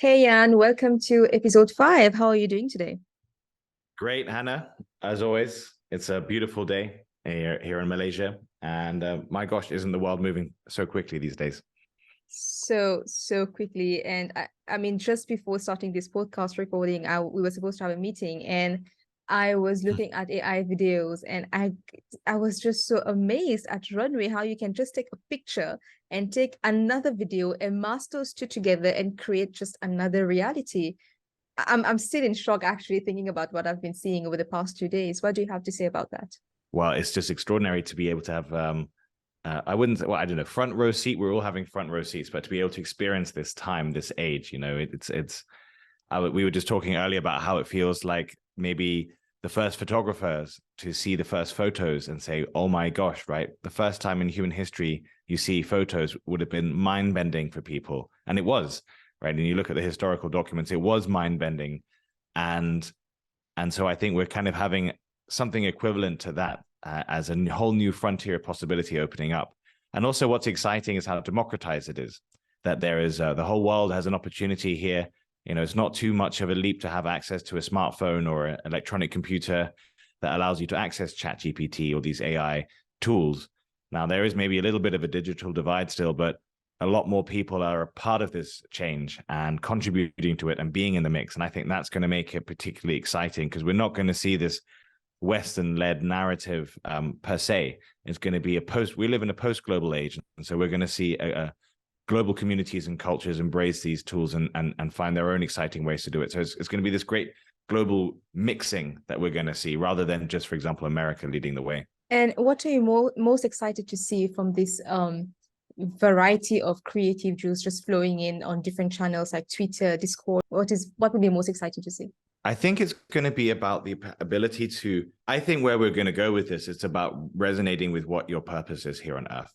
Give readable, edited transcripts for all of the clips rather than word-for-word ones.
Hey Jan, welcome to episode 5. How are you doing today? Great, Hannah. As always, it's a beautiful day here in Malaysia. And my gosh, isn't the world moving so quickly these days? So quickly. And I mean, just before starting this podcast recording, we were supposed to have a meeting and I was looking at AI videos and I was just so amazed at Runway, how you can just take a picture and take another video and mash those two together and create just another reality. I'm still in shock actually thinking about what I've been seeing over the past 2 days. What do you have to say about that? Well, it's just extraordinary to be able to have, I wouldn't, well, I don't know, front row seat. We're all having front row seats, but to be able to experience this time, this age, we were just talking earlier about how it feels like maybe the first photographers to see the first photos and say, oh my gosh, right? The first time in human history you see photos would have been mind-bending for people. And it was, right? And you look at the historical documents, it was mind-bending. And so I think we're kind of having something equivalent to that as a whole new frontier possibility opening up. And also what's exciting is how democratized it is, that there is the whole world has an opportunity here. You know, it's not too much of a leap to have access to a smartphone or an electronic computer that allows you to access ChatGPT or these AI tools. Now, there is maybe a little bit of a digital divide still, but a lot more people are a part of this change and contributing to it and being in the mix. And I think that's going to make it particularly exciting because we're not going to see this Western-led narrative per se. It's going to be we live in a post-global age. And so we're going to see global communities and cultures embrace these tools and find their own exciting ways to do it. So it's going to be this great global mixing that we're going to see rather than just, for example, America leading the way. And what are you most excited to see from this variety of creative juice just flowing in on different channels like Twitter, Discord? What would be most exciting to see? I think it's going to be about the ability to, I think where we're going to go with this, it's about resonating with what your purpose is here on Earth.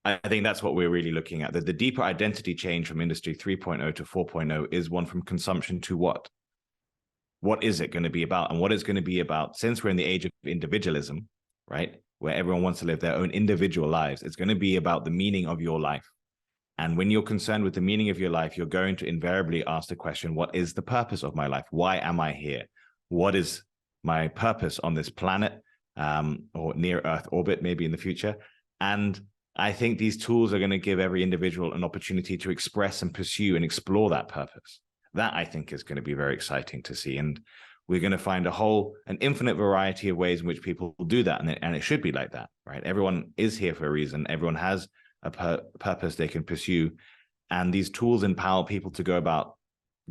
I think that's what we're really looking at. The deeper identity change from Industry 3.0 to 4.0 is one from consumption to what? What is it going to be about? And what it's going to be about, since we're in the age of individualism, right, where everyone wants to live their own individual lives, it's going to be about the meaning of your life. And when you're concerned with the meaning of your life, you're going to invariably ask the question, what is the purpose of my life? Why am I here? What is my purpose on this planet or near Earth orbit, maybe in the future? And I think these tools are going to give every individual an opportunity to express and pursue and explore that purpose. That, I think, is going to be very exciting to see. And we're going to find an infinite variety of ways in which people will do that. And it should be like that, right? Everyone is here for a reason. Everyone has a purpose they can pursue. And these tools empower people to go about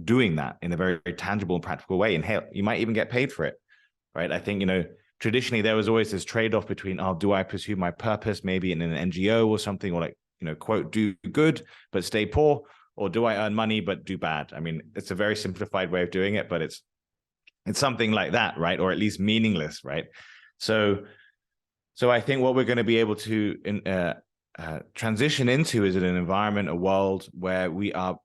doing that in a very, very tangible and practical way. And hell, you might even get paid for it, right? I think, traditionally there was always this trade-off between, do I pursue my purpose maybe in an NGO or something, or quote, do good, but stay poor, or do I earn money, but do bad? I mean, it's a very simplified way of doing it, but it's something like that, right? Or at least meaningless, right? So I think what we're going to be able to transition into is an environment, a world where we are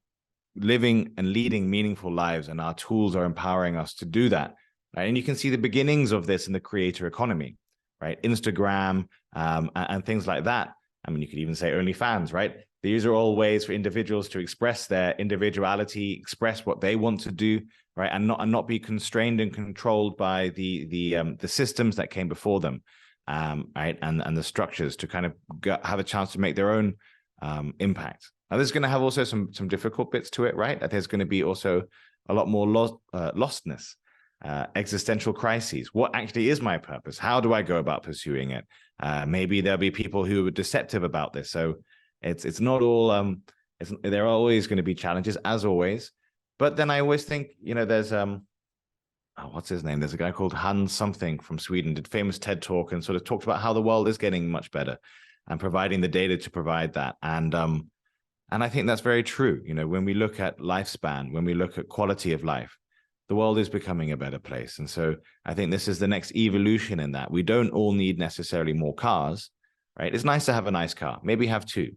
living and leading meaningful lives, and our tools are empowering us to do that. Right? And you can see the beginnings of this in the creator economy, right? Instagram and things like that. I mean, you could even say OnlyFans, right? These are all ways for individuals to express their individuality, express what they want to do, right? And not be constrained and controlled by the systems that came before them, right? And the structures to kind of have a chance to make their own impact. Now, there's going to have also some difficult bits to it, right? There's going to be also a lot more lostness. Existential crises. What actually is my purpose? How do I go about pursuing it? Maybe there'll be people who are deceptive about this. So it's not all. There are always going to be challenges, as always. But then I always think, there's what's his name? There's a guy called Hans something from Sweden, did famous TED talk and sort of talked about how the world is getting much better and providing the data to provide that. And I think that's very true. When we look at lifespan, when we look at quality of life, the world is becoming a better place. And so I think this is the next evolution in that. We don't all need necessarily more cars, right? It's nice to have a nice car. Maybe have 2.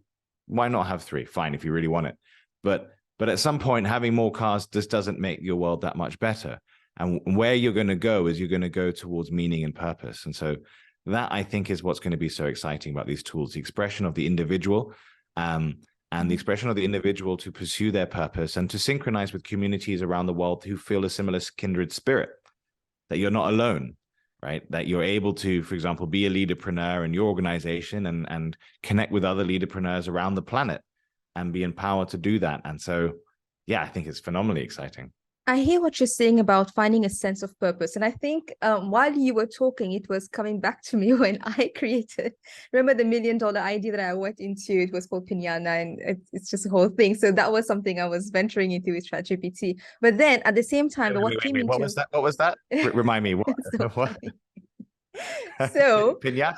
Why not have 3? Fine, if you really want it. But at some point, having more cars just doesn't make your world that much better. And where you're going to go is you're going to go towards meaning and purpose. And so that, I think, is what's going to be so exciting about these tools, the expression of the individual, and the expression of the individual to pursue their purpose and to synchronize with communities around the world who feel a similar kindred spirit, that you're not alone, right? That you're able to, for example, be a leaderpreneur in your organization and connect with other leaderpreneurs around the planet and be empowered to do that. And so, yeah, I think it's phenomenally exciting. I hear what you're saying about finding a sense of purpose. And I think while you were talking, it was coming back to me when I created, remember the $1 million idea that I went into? It was called Pinata, and it's just a whole thing. So that was something I was venturing into with ChatGPT. But then at the same time, what came What into was that? What was that? Remind me. What? so What? so Pinata.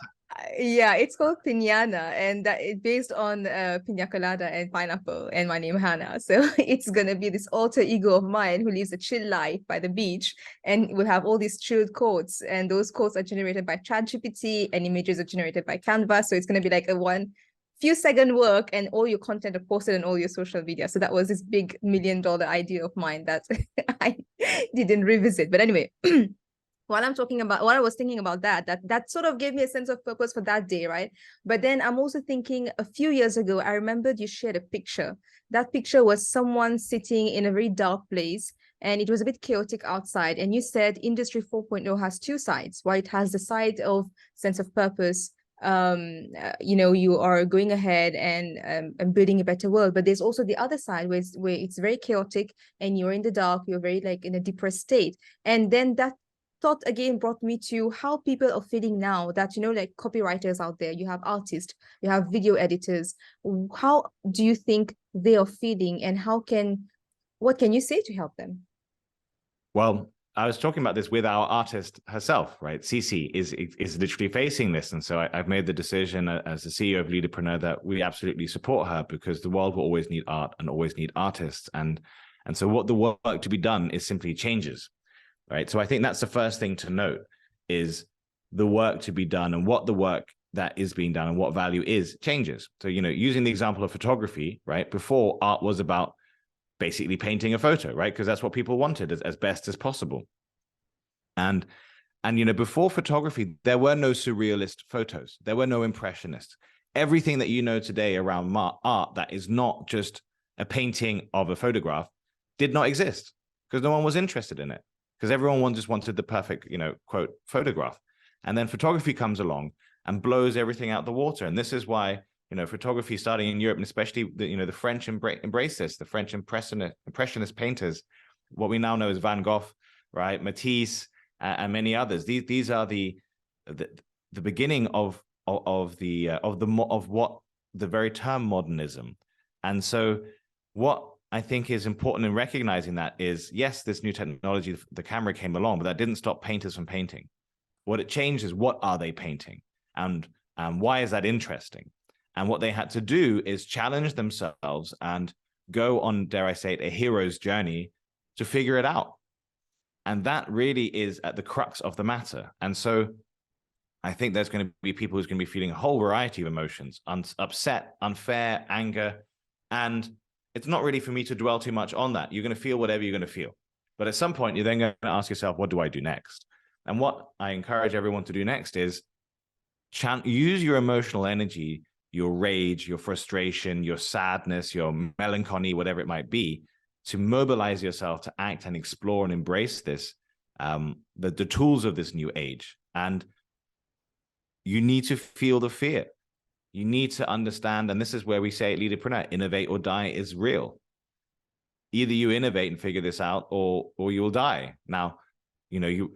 yeah, it's called Pinata, and that it's based on Pina Colada and pineapple and my name Hannah. So it's gonna be this alter ego of mine who lives a chill life by the beach, and will have all these chilled quotes, and those quotes are generated by ChatGPT, and images are generated by Canva. So it's gonna be like a one few second work, and all your content are posted on all your social media. So that was this big $1 million idea of mine that I didn't revisit. But anyway. While I was thinking about that sort of gave me a sense of purpose for that day, right? But then I'm also thinking a few years ago, I remembered you shared a picture. That picture was someone sitting in a very dark place, and it was a bit chaotic outside. And you said Industry 4.0 has two sides, while it has the side of sense of purpose. You are going ahead and building a better world, but there's also the other side where it's very chaotic, and you're in the dark, you're very like in a depressed state. And then that thought again brought me to how people are feeling now, that like copywriters out there, you have artists, you have video editors. How do you think they are feeling, and what can you say to help them? Well, I was talking about this with our artist herself, right? Cece is literally facing this. And so I've made the decision as the CEO of Leadapreneur that we absolutely support her, because the world will always need art and always need artists. And so what the work to be done is simply changes. Right. So I think that's the first thing to note, is the work to be done, and what the work that is being done and what value is changes. So, using the example of photography, right? Before, art was about basically painting a photo, right? Because that's what people wanted as best as possible. And before photography, there were no surrealist photos. There were no impressionists. Everything that you know today around art that is not just a painting of a photograph did not exist, because no one was interested in it, because everyone just wanted the perfect, quote, photograph. And then photography comes along and blows everything out the water. And this is why, photography starting in Europe, and especially the French embrace this, the French impressionist painters, what we now know as Van Gogh, right, Matisse, and many others. These are the beginning of what the very term modernism. And so what I think is important in recognizing that is, yes, this new technology, the camera came along, but that didn't stop painters from painting. What it changed is, what are they painting? And why is that interesting? And what they had to do is challenge themselves and go on, dare I say it, a hero's journey to figure it out. And that really is at the crux of the matter. And so I think there's going to be people who's going to be feeling a whole variety of emotions, upset, unfair, anger, and it's not really for me to dwell too much on that. You're going to feel whatever you're going to feel. But at some point, you're then going to ask yourself, what do I do next? And what I encourage everyone to do next is use your emotional energy, your rage, your frustration, your sadness, your melancholy, whatever it might be, to mobilize yourself to act and explore and embrace this, the tools of this new age. And you need to feel the fear. You need to understand, and this is where we say at Leadapreneur, innovate or die is real. Either you innovate and figure this out, or you will die. Now,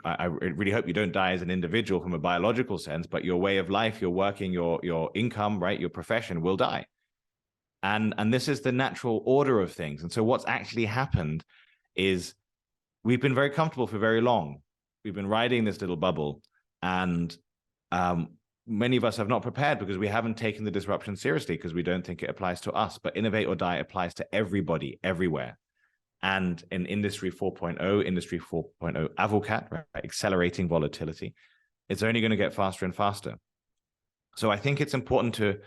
I really hope you don't die as an individual from a biological sense, but your way of life, your working, your income, right, your profession will die. And this is the natural order of things. And so what's actually happened is we've been very comfortable for very long. We've been riding this little bubble, and many of us have not prepared because we haven't taken the disruption seriously, because we don't think it applies to us. But innovate or die applies to everybody, everywhere. And in Industry 4.0, Industry 4.0 avocat, right, accelerating volatility, it's only going to get faster and faster. So I think it's important to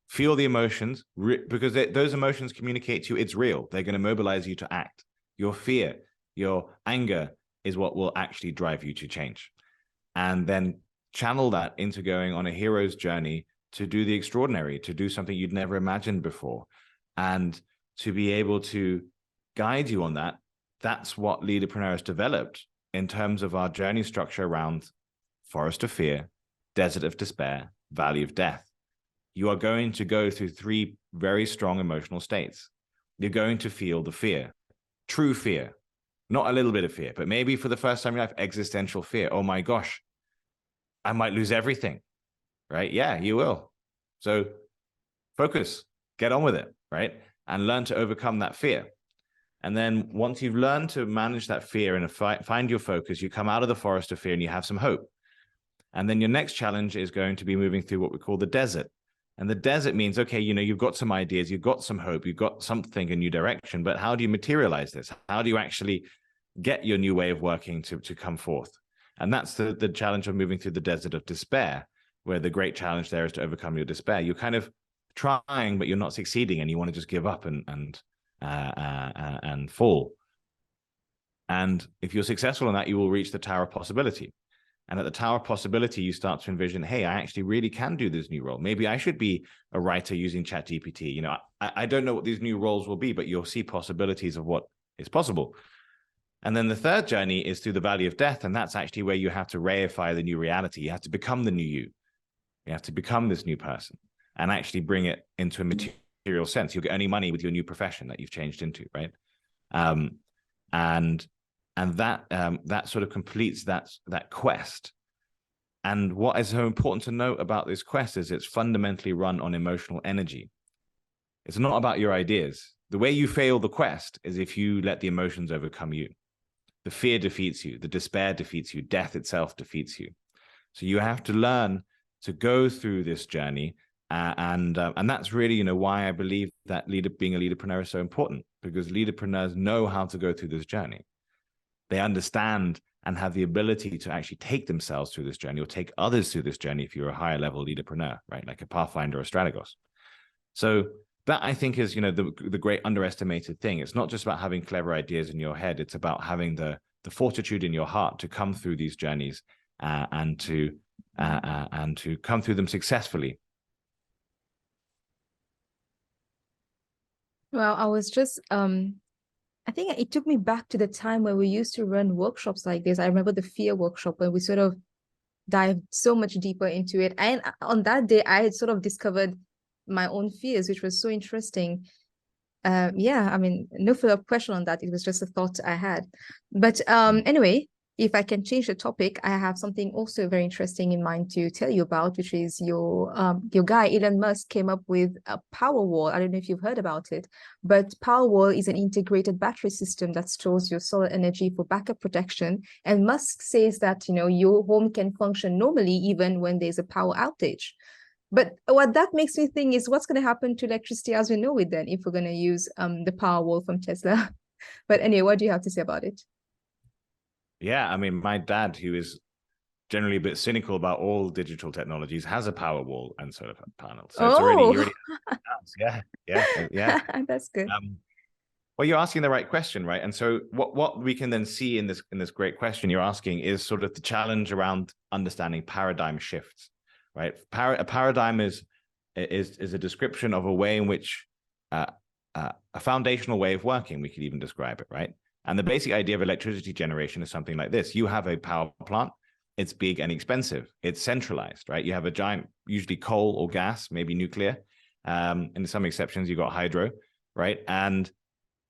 feel the emotions, because those emotions communicate to you it's real. They're going to mobilize you to act. Your fear, your anger is what will actually drive you to change. And then channel that into going on a hero's journey to do the extraordinary, to do something you'd never imagined before. And to be able to guide you on that, that's what Leadapreneur has developed in terms of our journey structure around forest of fear, desert of despair, valley of death. You are going to go through 3 very strong emotional states. You're going to feel the fear, true fear, not a little bit of fear, but maybe for the first time in your life, existential fear. Oh my gosh, I might lose everything, right? Yeah, you will. So focus, get on with it, right? And learn to overcome that fear. And then once you've learned to manage that fear and find your focus, you come out of the forest of fear and you have some hope. And then your next challenge is going to be moving through what we call the desert. And the desert means, okay, you've got some ideas, you've got some hope, you've got something, a new direction, but how do you materialize this? How do you actually get your new way of working to come forth? And that's the challenge of moving through the desert of despair, where the great challenge there is to overcome your despair. You're kind of trying, but you're not succeeding, and you want to just give up and fall. And if you're successful in that, you will reach the Tower of Possibility. And at the Tower of Possibility, you start to envision, hey, I actually really can do this new role. Maybe I should be a writer using ChatGPT. I don't know what these new roles will be, but you'll see possibilities of what is possible. And then the third journey is through the Valley of Death. And that's actually where you have to reify the new reality. You have to become the new you. You have to become this new person and actually bring it into a material sense. You'll get any money with your new profession that you've changed into, right? And that sort of completes that quest. And what is so important to note about this quest is it's fundamentally run on emotional energy. It's not about your ideas. The way you fail the quest is if you let the emotions overcome you. The fear defeats you. The despair defeats you. Death itself defeats you. So you have to learn to go through this journey. And that's really, why I believe that being a leaderpreneur is so important, because leaderpreneurs know how to go through this journey. They understand and have the ability to actually take themselves through this journey or take others through this journey if you're a higher level leaderpreneur, right? Like a Pathfinder or a Strategos. So that, I think, is, the great underestimated thing. It's not just about having clever ideas in your head. It's about having the fortitude in your heart to come through these journeys and to come through them successfully. Well, I was just I think it took me back to the time where we used to run workshops like this. I remember the fear workshop where we sort of dived so much deeper into it. And on that day, I had sort of discovered my own fears, which was so interesting. Yeah, I mean, no follow-up question on that. It was just a thought I had. But anyway, if I can change the topic, I have something also very interesting in mind to tell you about, which is your guy, Elon Musk, came up with a Powerwall. I don't know if you've heard about it, but Powerwall is an integrated battery system that stores your solar energy for backup protection. And Musk says that, your home can function normally even when there's a power outage. But what that makes me think is what's going to happen to electricity as we know it then if we're going to use the Powerwall from Tesla. But anyway, what do you have to say about it? Yeah, I mean, my dad, who is generally a bit cynical about all digital technologies, has a Powerwall and solar panel. So it's already yeah. That's good. Well, you're asking the right question, right? And so what we can then see in this great question you're asking is sort of the challenge around understanding paradigm shifts, right? A paradigm is a description of a way in which a foundational way of working, we could even describe it, right? And the basic idea of electricity generation is something like this. You have a power plant. It's big and expensive. It's centralized, right? You have a giant, usually coal or gas, maybe nuclear. In some exceptions, you've got hydro, right? And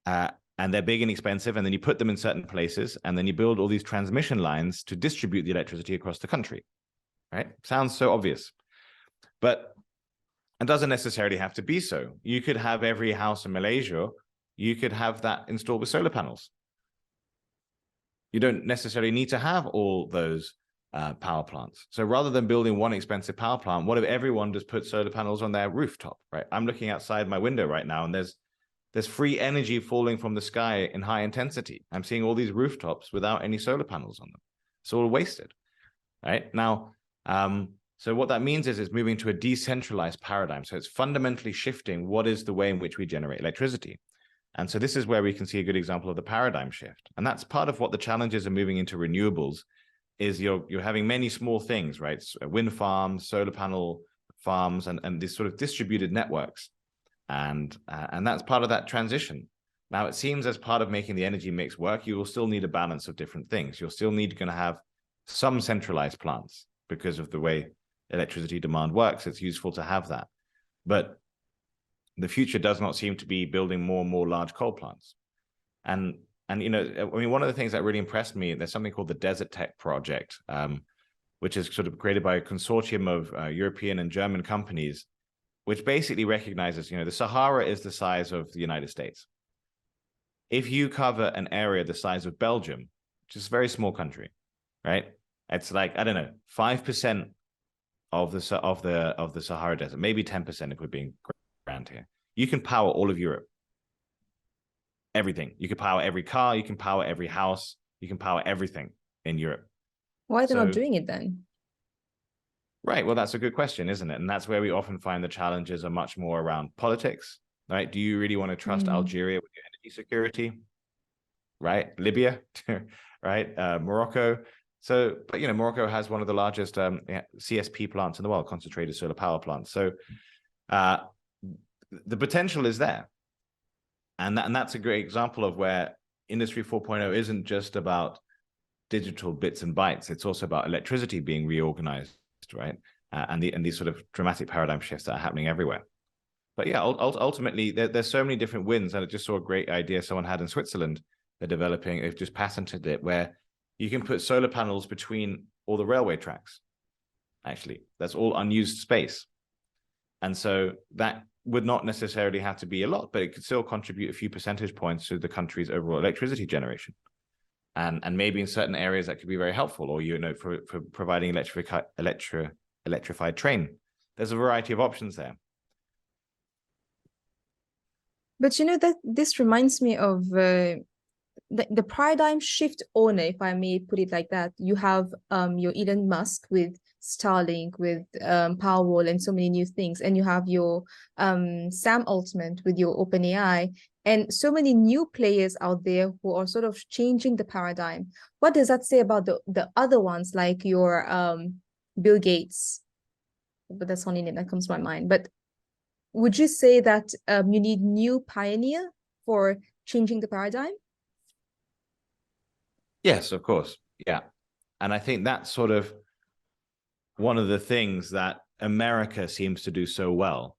they're big and expensive. And then you put them in certain places. And then you build all these transmission lines to distribute the electricity across the country, right? Sounds so obvious. But it doesn't necessarily have to be so. You could have every house in Malaysia, you could have that installed with solar panels. You don't necessarily need to have all those power plants. So rather than building one expensive power plant, what if everyone just put solar panels on their rooftop, right? I'm looking outside my window right now, and there's free energy falling from the sky in high intensity. I'm seeing all these rooftops without any solar panels on them. It's all wasted, right? Now, so what that means is it's moving to a decentralized paradigm. So it's fundamentally shifting what is the way in which we generate electricity. And so this is where we can see a good example of the paradigm shift. And that's part of what the challenges of moving into renewables is. You're having many small things, right? Wind farms, solar panel farms, and these sort of distributed networks. And that's part of that transition. Now, it seems as part of making the energy mix work, you will still need a balance of different things. You'll still need to have some centralized plants because of the way electricity demand works. It's useful to have that. But the future does not seem to be building more and more large coal plants. And you know, I mean, one of the things that really impressed me, there's something called the Desert Tech Project, which is sort of created by a consortium of European and German companies, which basically recognizes, you know, the Sahara is the size of the United States. If you cover an area the size of Belgium, which is a very small country, right? It's like, I don't know, 5% of the Sahara Desert, maybe 10% if we're being grand here. You can power all of Europe. Everything. You can power every car, you can power every house, you can power everything in Europe. Why are they not doing it then? Right. Well, that's a good question, isn't it? And that's where we often find the challenges are much more around politics, right? Do you really want to trust Algeria with your energy security? Right? Libya, right? Morocco. So, but you know, Morocco has one of the largest CSP plants in the world, concentrated solar power plants. So the potential is there. And that's a great example of where Industry 4.0 isn't just about digital bits and bytes. It's also about electricity being reorganized, right? And these sort of dramatic paradigm shifts that are happening everywhere. But yeah, ultimately, there's so many different wins. And I just saw a great idea someone had in Switzerland. They've just patented it, where you can put solar panels between all the railway tracks. Actually, that's all unused space. And so that would not necessarily have to be a lot, but it could still contribute a few percentage points to the country's overall electricity generation. And maybe in certain areas that could be very helpful, or, you know, for providing electrified train. There's a variety of options there. But you know, that this reminds me of the paradigm shift owner, if I may put it like that. You have your Elon Musk with Starlink, with Powerwall, and so many new things, and you have your Sam Altman with your OpenAI, and so many new players out there who are sort of changing the paradigm. What does that say about the other ones, like your Bill Gates? But that's only name that comes to my mind. But would you say that you need new pioneer for changing the paradigm? Yes, of course. Yeah. And I think that's sort of one of the things that America seems to do so well,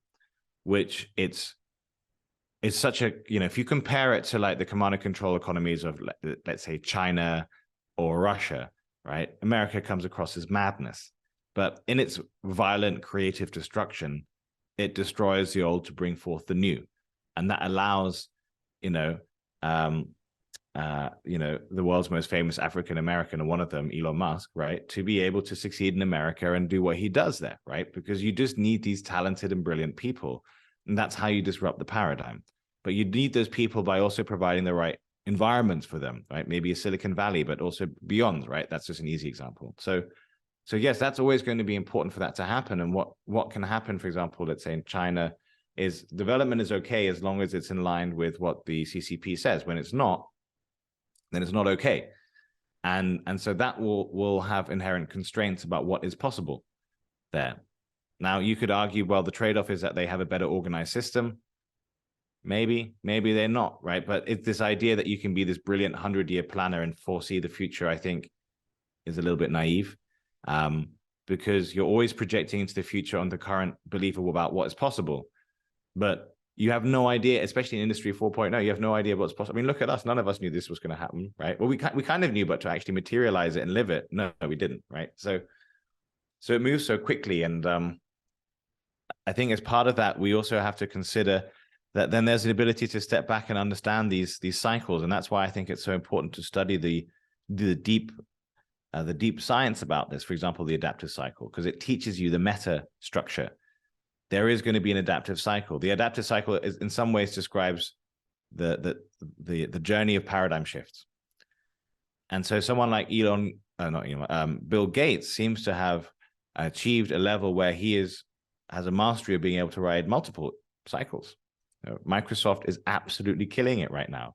which it's such a, you know, if you compare it to like the command and control economies of, let's say, China or Russia, right? America comes across as madness, but in its violent creative destruction, it destroys the old to bring forth the new. And that allows, the world's most famous African-American, and one of them, Elon Musk, right, to be able to succeed in America and do what he does there, right? Because you just need these talented and brilliant people. And that's how you disrupt the paradigm. But you need those people by also providing the right environments for them, right? Maybe a Silicon Valley, but also beyond, right? That's just an easy example. So yes, that's always going to be important for that to happen. And what can happen, for example, let's say in China, is development is okay as long as it's in line with what the CCP says. When it's not, then it's not okay. And so that will have inherent constraints about what is possible there. Now, you could argue, well, the trade-off is that they have a better organized system. Maybe they're not, right? But it's this idea that you can be this brilliant 100-year planner and foresee the future, I think, is a little bit naive. Because you're always projecting into the future on the current belief about what is possible. But you have no idea, especially in Industry 4.0, you have no idea what's possible. I mean, look at us. None of us knew this was going to happen, right? Well, we kind of knew, but to actually materialize it and live it, no, we didn't, right? So it moves so quickly. And I think as part of that, we also have to consider that then there's an ability to step back and understand these cycles. And that's why I think it's so important to study the deep science about this, for example, the adaptive cycle, because it teaches you the meta structure. There is going to be an adaptive cycle. The adaptive cycle is, in some ways, describes the journey of paradigm shifts. And so someone like Bill Gates seems to have achieved a level where he has a mastery of being able to ride multiple cycles. Microsoft is absolutely killing it right now,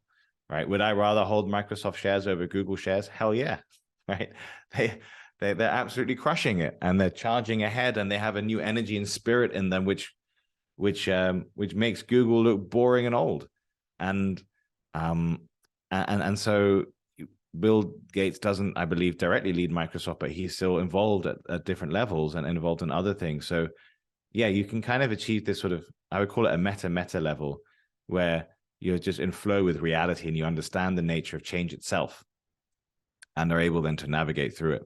right? Would I rather hold Microsoft shares over Google shares? Hell yeah. Right? They're absolutely crushing it, and they're charging ahead, and they have a new energy and spirit in them, which which makes Google look boring and old. And so Bill Gates doesn't, I believe, directly lead Microsoft, but he's still involved at different levels and involved in other things. So yeah, you can kind of achieve this sort of, I would call it a meta level, where you're just in flow with reality and you understand the nature of change itself and are able then to navigate through it.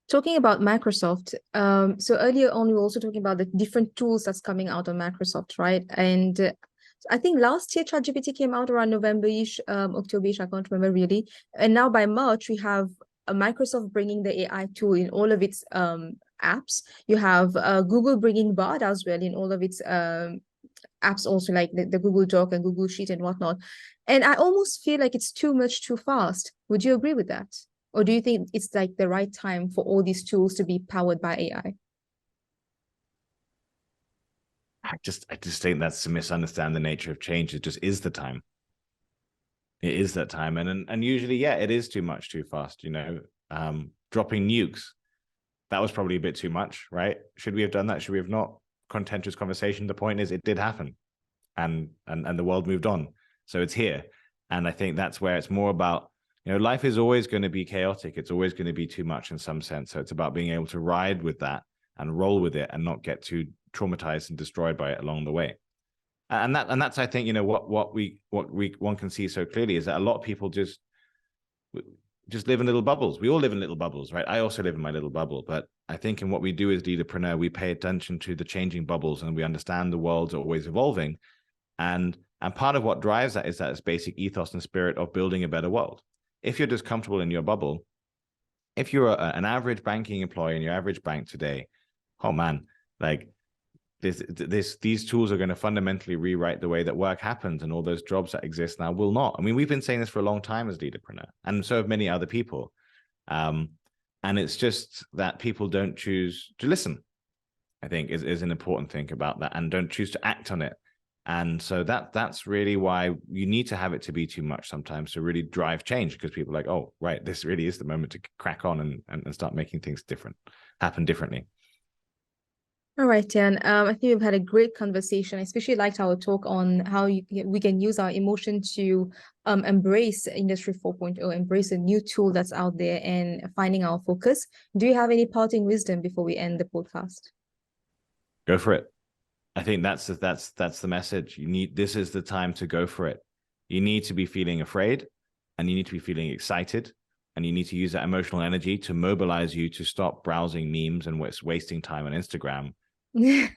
Talking about Microsoft, so earlier on, we were also talking about the different tools that's coming out of Microsoft, right? And I think last year, ChatGPT came out around November-ish, October-ish, I can't remember really. And now by March, we have Microsoft bringing the AI tool in all of its apps. You have Google bringing Bard as well in all of its apps, also like the Google Doc and Google Sheet and whatnot. And I almost feel like it's too much too fast. Would you agree with that? Or do you think it's like the right time for all these tools to be powered by AI? I just think that's to misunderstand the nature of change. It just is the time. It is that time. And usually, yeah, it is too much too fast, dropping nukes. That was probably a bit too much, right? Should we have done that? Should we have not? Contentious conversation. The point is, it did happen, and the world moved on. So it's here. And I think that's where it's more about, life is always going to be chaotic. It's always going to be too much in some sense. So it's about being able to ride with that and roll with it and not get too traumatized and destroyed by it along the way. And that's, I think, what one can see so clearly is that a lot of people just live in little bubbles. We all live in little bubbles, right? I also live in my little bubble, but I think in what we do as Leadapreneur, we pay attention to the changing bubbles and we understand the world's always evolving. And part of what drives that is that basic ethos and spirit of building a better world. If you're just comfortable in your bubble, if you're an average banking employee in your average bank today, oh man, like these tools are going to fundamentally rewrite the way that work happens, and all those jobs that exist now will not. I mean, we've been saying this for a long time as Leadapreneur, and so have many other people. And it's just that people don't choose to listen, I think, is an important thing about that, and don't choose to act on it. And so that's really why you need to have it to be too much sometimes to really drive change, because people are like, oh, right, this really is the moment to crack on and start making things happen differently. All right, Jan. I think we've had a great conversation. I especially liked our talk on how we can use our emotion to embrace Industry 4.0, embrace a new tool that's out there and finding our focus. Do you have any parting wisdom before we end the podcast? Go for it. I think that's the message. This is the time to go for it. You need to be feeling afraid, and you need to be feeling excited, and you need to use that emotional energy to mobilize you to stop browsing memes and wasting time on Instagram.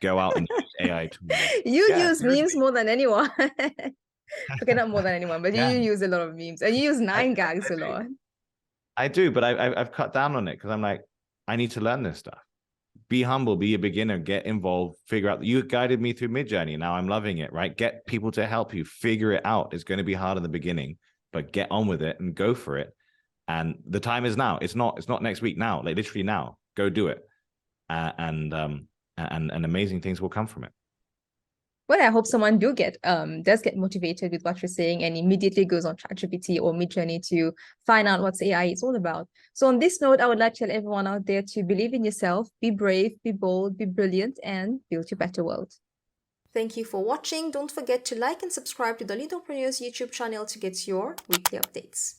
Go out and use AI tools. You use memes more than anyone. Okay, not more than anyone, but you use a lot of memes, and you use 9gags a lot. I do, but I've cut down on it because I'm like, I need to learn this stuff. Be humble, be a beginner, get involved, figure out. You guided me through Midjourney. Now I'm loving it, right? Get people to help you figure it out. It's going to be hard in the beginning, but get on with it and go for it. And the time is now. It's not next week now, like literally now. Go do it. And amazing things will come from it. Well, I hope someone does get motivated with what you're saying and immediately goes on ChatGPT or Midjourney to find out what AI is all about. So on this note, I would like to tell everyone out there to believe in yourself, be brave, be bold, be brilliant, and build your better world. Thank you for watching. Don't forget to like and subscribe to the Leadapreneurs YouTube channel to get your weekly updates.